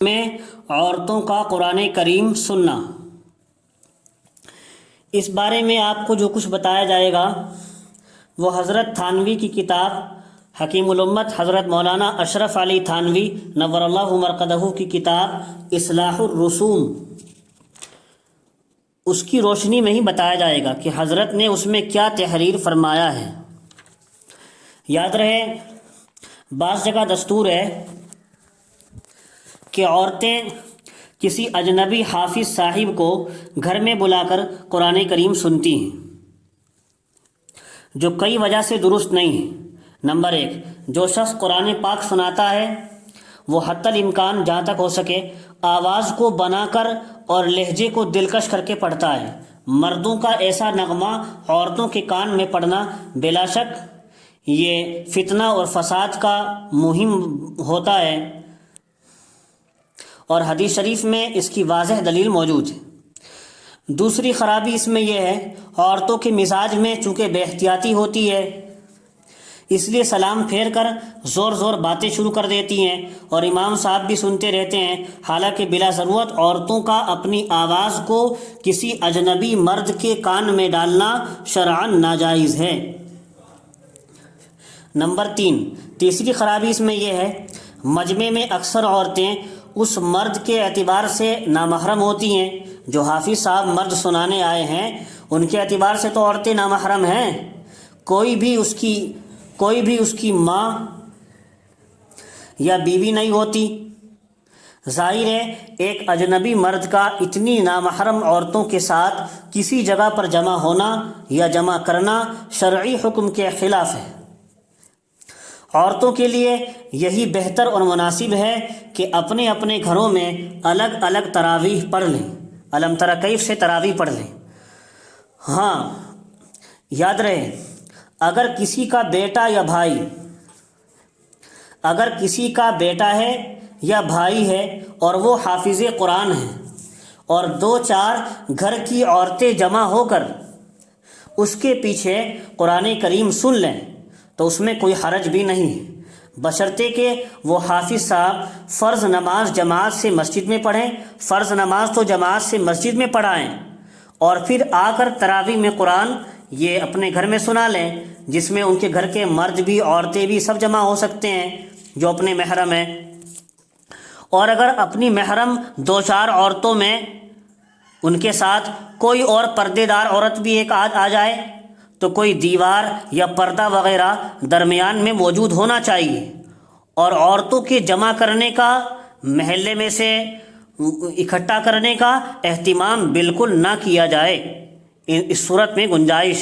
میں عورتوں کا قرآن کریم سننا، اس بارے میں آپ کو جو کچھ بتایا جائے گا وہ حضرت تھانوی کی کتاب حکیم الامت حضرت مولانا اشرف علی تھانوی نور اللہ مرقدہ کی کتاب اصلاح الرسوم، اس کی روشنی میں ہی بتایا جائے گا کہ حضرت نے اس میں کیا تحریر فرمایا ہے۔ یاد رہے، بعض جگہ دستور ہے کہ عورتیں کسی اجنبی حافظ صاحب کو گھر میں بلا کر قرآن کریم سنتی ہیں، جو کئی وجہ سے درست نہیں ہے۔ نمبر 1، جو شخص قرآن پاک سناتا ہے وہ حتی الامکان جہاں تک ہو سکے آواز کو بنا کر اور لہجے کو دلکش کر کے پڑھتا ہے۔ مردوں کا ایسا نغمہ عورتوں کے کان میں پڑنا بلا شک یہ فتنہ اور فساد کا مہم ہوتا ہے، اور حدیث شریف میں اس کی واضح دلیل موجود ہے۔ دوسری خرابی اس میں یہ ہے، عورتوں کے مزاج میں چونکہ بے احتیاطی ہوتی ہے، اس لیے سلام پھیر کر زور زور باتیں شروع کر دیتی ہیں، اور امام صاحب بھی سنتے رہتے ہیں، حالانکہ بلا ضرورت عورتوں کا اپنی آواز کو کسی اجنبی مرد کے کان میں ڈالنا شرعاً ناجائز ہے۔ نمبر 3، تیسری خرابی اس میں یہ ہے، مجمع میں اکثر عورتیں اس مرد کے اعتبار سے نامحرم ہوتی ہیں جو حافظ صاحب مرد سنانے آئے ہیں، ان کے اعتبار سے تو عورتیں نامحرم ہیں، کوئی بھی اس کی ماں یا بیوی نہیں ہوتی۔ ظاہر ہے ایک اجنبی مرد کا اتنی نامحرم عورتوں کے ساتھ کسی جگہ پر جمع ہونا یا جمع کرنا شرعی حکم کے خلاف ہے۔ عورتوں کے لیے یہی بہتر اور مناسب ہے کہ اپنے اپنے گھروں میں الگ الگ تراویح پڑھ لیں، الم تری کیف سے تراویح پڑھ لیں۔ ہاں یاد رہے، اگر کسی کا بیٹا ہے یا بھائی ہے اور وہ حافظ قرآن ہے اور 2-4 گھر کی عورتیں جمع ہو کر اس کے پیچھے قرآن کریم سن لیں تو اس میں کوئی حرج بھی نہیں ہے، بشرطے کہ وہ حافظ صاحب فرض نماز جماعت سے مسجد میں پڑھیں، فرض نماز تو جماعت سے مسجد میں پڑھائیں، اور پھر آ کر تراویح میں قرآن یہ اپنے گھر میں سنا لیں، جس میں ان کے گھر کے مرد بھی عورتیں بھی سب جمع ہو سکتے ہیں جو اپنے محرم ہیں۔ اور اگر اپنی محرم 2-4 عورتوں میں ان کے ساتھ کوئی اور پردے دار عورت بھی ایک آ جائے تو کوئی دیوار یا پردہ وغیرہ درمیان میں موجود ہونا چاہیے، اور عورتوں کے جمع کرنے کا، محلے میں سے اکٹھا کرنے کا اہتمام بالکل نہ کیا جائے، اس صورت میں گنجائش ہے۔